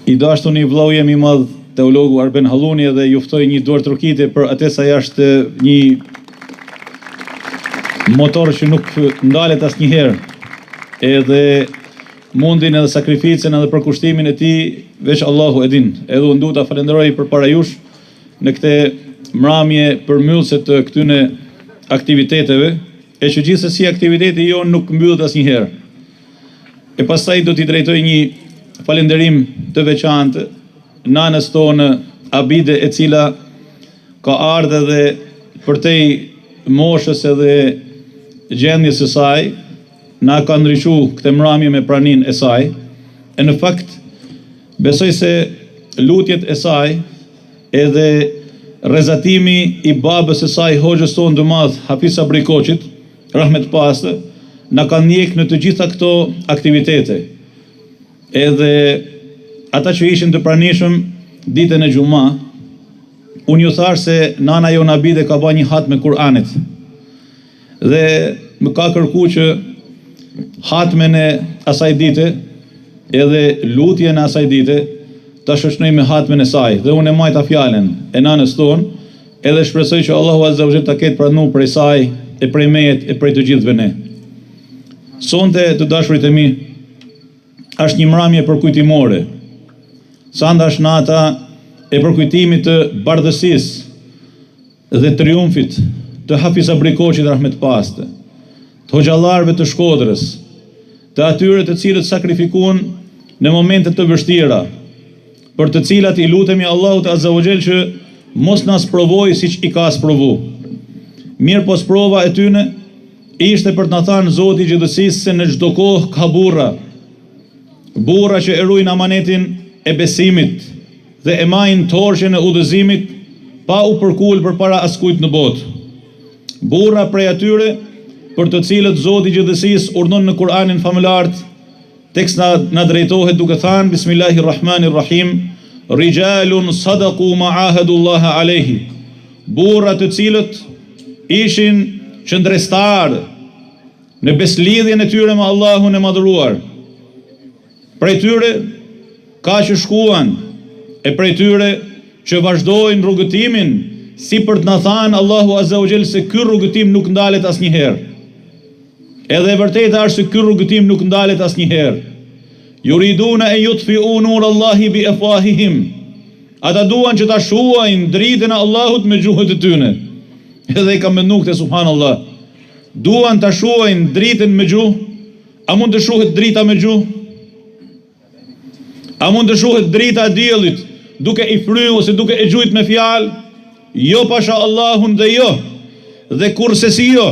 I dashur një vëllau jemi madh teologu Arben Halluni dhe juftoj një dorë trokite për atë sa është një motor që nuk ndalet asnjëherë. Edhe mundin edhe sakrificën edhe përkushtimin e tij veç Allahu e din. Edhe unë duhet ta falenderoj përpara jush në këtë mramje përmbyllse të këtyne aktiviteteve, e që gjithsesi aktiviteti jon nuk mbyllet asnjëherë. E pastaj do t'i drejtoj një falenderim të veçantë nanës tonë Abide, e cila ka ardhur dhe përtej moshës edhe gjendjes së saj na ka ndryshuar këtë mramje me praninë e saj. E në fakt besoj se lutjet e saj edhe rezatimi i babës së saj, hoxhës tonë të madh Hafiz Sabri Koçit, rahmet pastë, na kanë ndjek në të gjitha këto aktivitete. Edhe ata që ishin të pranishëm ditën e Xuma, unë ju thash se nana jon Abide ka bërë një hatme Kur'anit. Dhe më ka kërkuar që hatmen e asaj dite edhe lutjen e asaj dite ta shoqënoj me hatmen e saj. Dhe unë e majta fjalën e nanës tonë, edhe shpresoj që Allahu Azza wa Jalla ta ketë pranuar prej saj e prej meje e prej të gjithëve ne. Sonte, të dashurit e mi, është një mramje përkujtimore. Sanda është nata e përkujtimit të bardhësisë dhe triumfit të Hafiz Sabri Koçit, rahmet pastë, të hoxhallarëve të Shkodrës, të atyre të cilët sakrifikuan në momente të vështira, për të cilat i lutemi Allahut Azza wa Jall që mos na sprovojë siç i ka sprovu. Mirë po sprova e tyne ishte për të na thënë Zoti i Gjithësisë se në çdo kohë ka burra që e ruajnë amanetin e besimit dhe e majnë torçën e udhëzimit pa u përkull përpara askujt në botë. Burra prej atyre për të cilët Zoti i Gjithësisë urdhon në Kur'anin famëlar, tekst na drejtohet duke thënë Bismillahirrahmanirrahim, Rijalun sadaqu ma ahadullaha alayhi. Burra të cilët ishin qëndrestar në beslidhjen e tyre me Allahun e madhëruar. Prej tyre ka që shkuan, e prej tyre që vazhdojnë rrugëtimin, si për të na thënë Allahu Azza wa Jall se ky rrugëtim nuk ndalet asnjëherë. Edhe e vërteta është se ky rrugëtim nuk ndalet asnjëherë. Yuriduna an yutfi'u nurallahi bi afwahihim. Ata duan që ta shuajnë dritën e Allahut me gjuhët e tyre. Edhe i kam menduar këtë, subhanallahu. Duan ta shuajnë dritën me gjuhë. A mund të shuhet drita me gjuhë? A mund të shuhet drita e diellit duke i fryrë ose duke e gjujt me fjalë? Jo, pasha Allahun dhe jo. Dhe kurse si jo.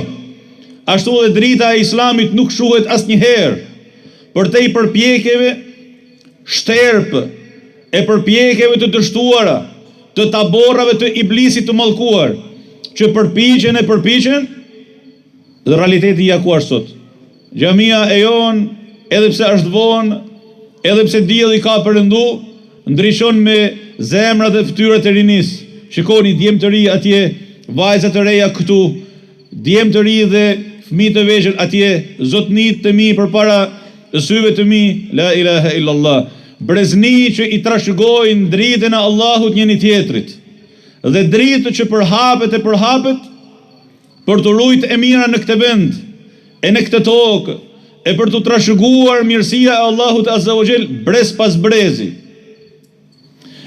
Ashtu dhe drita e Islamit nuk shuhet asnjëherë. Për te i përpjekjeve shterpë, e përpjekjeve të dështuara, të taborrave të iblisit të mallkuar, që përpiqen, dhe realiteti ja ku është sot. Xhamia e jon, edhe pse është vonë, edhe pse dielli ka perëndu, ndriçon me zemrat dhe fytyrat e rinis. Shikoni djemë të ri atje, vajza të reja këtu, djemë të ri dhe fëmijë të vegjël atje, zotnit të mi përpara syve të mi, la ilaha illallah. Brezni që i trashëgojnë dritën e Allahut njëri tjetrit. Dhe dritë që përhapet për të rujtë e mira në këtë vend, e në këtë tokë, e për të trashëguar mirësia e Allahut Azza wa Jall brez pas brezi.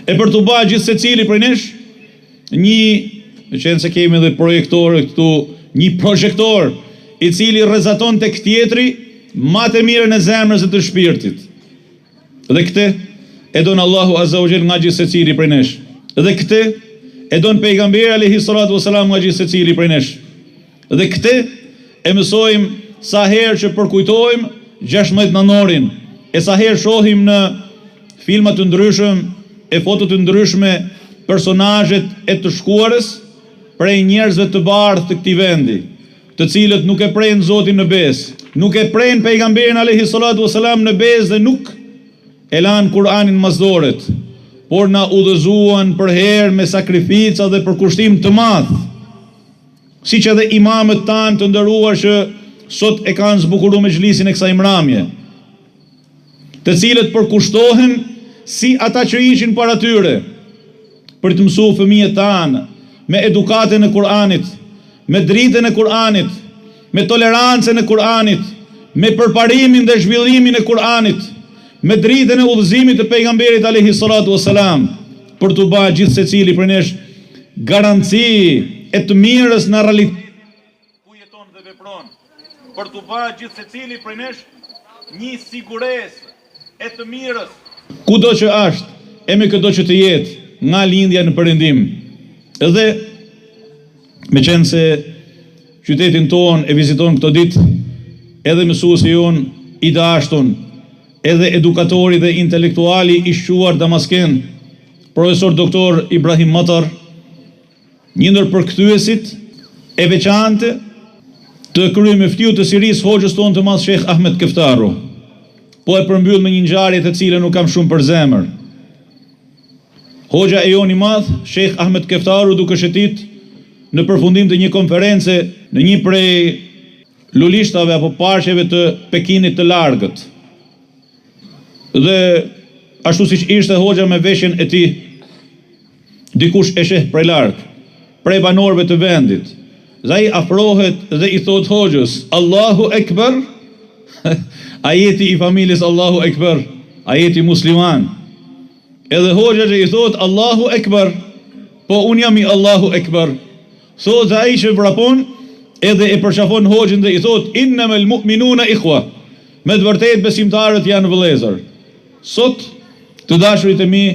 E për të bërë gjithë secili prej nesh një, në qenë se kemi edhe projektor këtu, një projektor i cili rrezaton tek tjetri ma të mirën e zemrës e të shpirtit. Dhe këtë e don Allahu Azza wa Jall nga gjithë secili prej nesh. Dhe këtë e don pejgamberi alayhi salatu wasalam nga gjithë secili prej nesh. Dhe këtë e mësojmë sa herë që përkujtojmë 16 nëntorin, e sa herë shohim në filma të ndryshëm, e foto të ndryshme personazhet e të shkuarës prej njerëzve të bardhë të këtij vendi, të cilët nuk e prejnë Zotin në besë, nuk e prejnë pejgamberin alayhi salatu wasalam në besë dhe nuk e lanë Kur'anin mazdoret, por na udhëzuan për herë me sakrifica dhe për kushtim të madh, siç edhe imamët tanë të nderuar që sot e kanë zbukuruar me xhlisin e kësaj mramje, të cilët përkushtohen si ata që ishin para tyre, për të mësuar fëmijët tanë me edukatën e Kur'anit, me dritën e Kur'anit, me tolerancën e Kur'anit, me përparimin dhe zhvillimin e Kur'anit, me dritën e udhëzimit të pejgamberit alayhi salatu wassalam, për të bërë gjithë secili për nesh garanci e të mirës në realitet ku jeton dhe vepron, për të bërë gjithë secili për nesh një siguresë e të mirës kudo që është e me këdo që të jetë nga lindja në perëndim. Edhe me qenë se qytetin ton e viziton këto ditë edhe mësuesi jon i dashur, edhe edukatori dhe intelektuali i shquar damasken, profesor doktor Ibrahim Matar, një ndër përkthyesit e veçantë të kryemëftiut të Sirisë hoxhës tonë të madh Sheikh Ahmed Keftaru, po e përmbyll me një ngjarje të cilën nuk kam shumë për zemër. Hoxha e jon i madh Sheikh Ahmed Keftaru, duke shëtit në përfundim të një konference në një prej lulishtave apo parqeve të Pekinit të largët. Dhe ashtu siç ishte hoxha me veshjen e tij, dikush e sheh prej larg, prej banorëve të vendit. Dhe ai afrohet dhe i thot hoxhës, Allahu Ekber, ajeti i familjes Allahu Ekber, ajeti musliman. Edhe hoxha që i thot Allahu Ekber, po unë jam i Allahu Ekber. Thot dhe ai që vrapon, edhe e përshafon hoxhën dhe i thot, innamal mu'minuna ikhwa, me të vërtet besimtarët janë vëllezër. Sot, të dashurit e mi,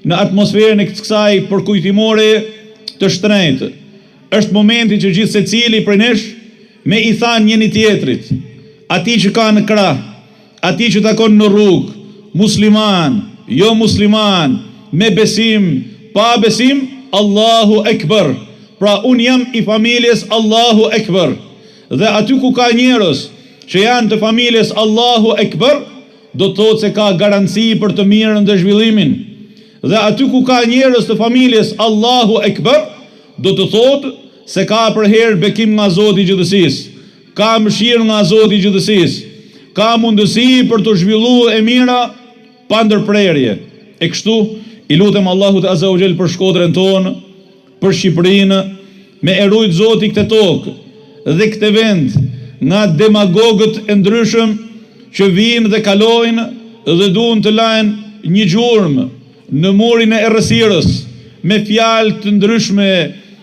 në atmosferën e kësaj përkujtimore të shtrenjtë, është momenti që gjithë secili prej nesh me i thanë njëri tjetrit, atij që ka në krah, atij që takon në rrugë, musliman, jo musliman, me besim, pa besim, Allahu Ekber. Pra unë jam i familjes Allahu Ekber. Dhe aty ku ka njerëz që janë të familjes Allahu Ekber, do të thotë se ka garanci për të mirën dhe zhvillimin. Dhe aty ku ka njerëz të familjes Allahu Ekber, do të thotë se ka përherë bekim nga Zoti i Gjithësisë, ka mëshirë nga Zoti i Gjithësisë, ka mundësi për të zhvilluar e mira pa ndërprerje. E kështu i lutem Allahut Azza wa Jall për Shkodrën tonë, për Shqipërinë, me erujt Zoti këtë tokë dhe këtë vend nga demagogët e ndryshëm që vinë dhe kalojnë dhe duan të lajnë një gjurmë në murin e errësirës, me fjalë të ndryshme,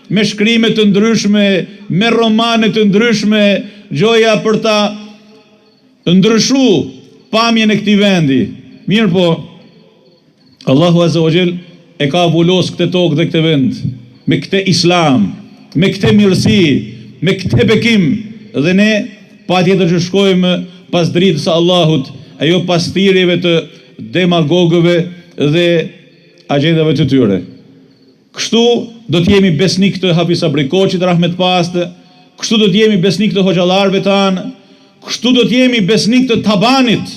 me shkrime të ndryshme, me romane të ndryshme, gjoja për ta ndryshu pamjen e këtij vendi. Mirë po, Allahu Azza wa Jall e ka vulos këtë tokë dhe këtë vend me këtë islam, me këtë mirësi, me këtë bekim, dhe ne patjetër që shkojmë pas dritës së Allahut, ajo pas thirrjeve të demagogëve dhe agjendave të tyre. Kështu do të jemi besnik të Hafiz Sabri Koçit rahmet paste, kështu do të jemi besnik të hoxhallarëve tanë, kështu do të jemi besnik të tabanit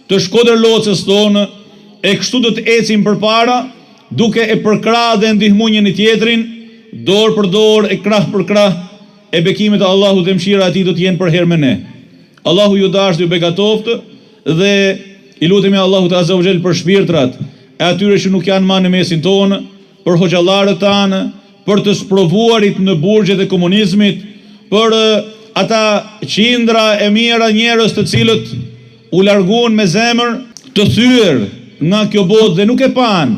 të Shkodër Locës tonë, e kështu do të ecim përpara duke e përkrah dhe ndihmu njëri tjetrin, dorë për dorë, e krah për krah, e bekimet e Allahut dhe mëshira e tij do të jenë për herë me ne. Allahu ju dashur, ju beqatoftë, dhe i lutemi Allahut Azza wa Jall për shpirtrat e atyre që nuk janë më në mesin tonë, për hoxhallarët tanë, për të sprovuarit në burgjet e komunizmit, për ata qindra e mira njerëz të cilët u larguan me zemër të thyer nga kjo botë dhe nuk e pan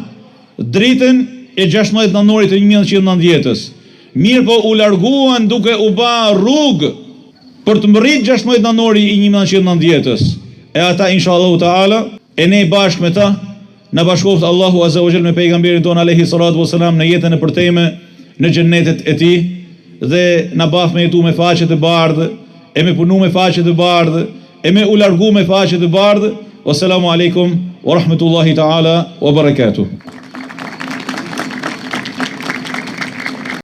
dritën e 16 nëntorit të 1990-s. Mirë po u larguan duke u ba rrugë për të mbërrit 16 nëntori i 1990-s. E ata inshallah taala, e ne bashkë me ta, na bashkoft Allahu Azza wa Jall me pejgamberin ton alayhi salatu wassalam në jetën e përteme në xhennetet e tij, dhe na baf me jetu me faqe të bardhë, e me punu me faqe të bardhë, e me u largu me faqe të bardhë. Wassalamu alaikum wa rahmatullahi taala wa barakatuh.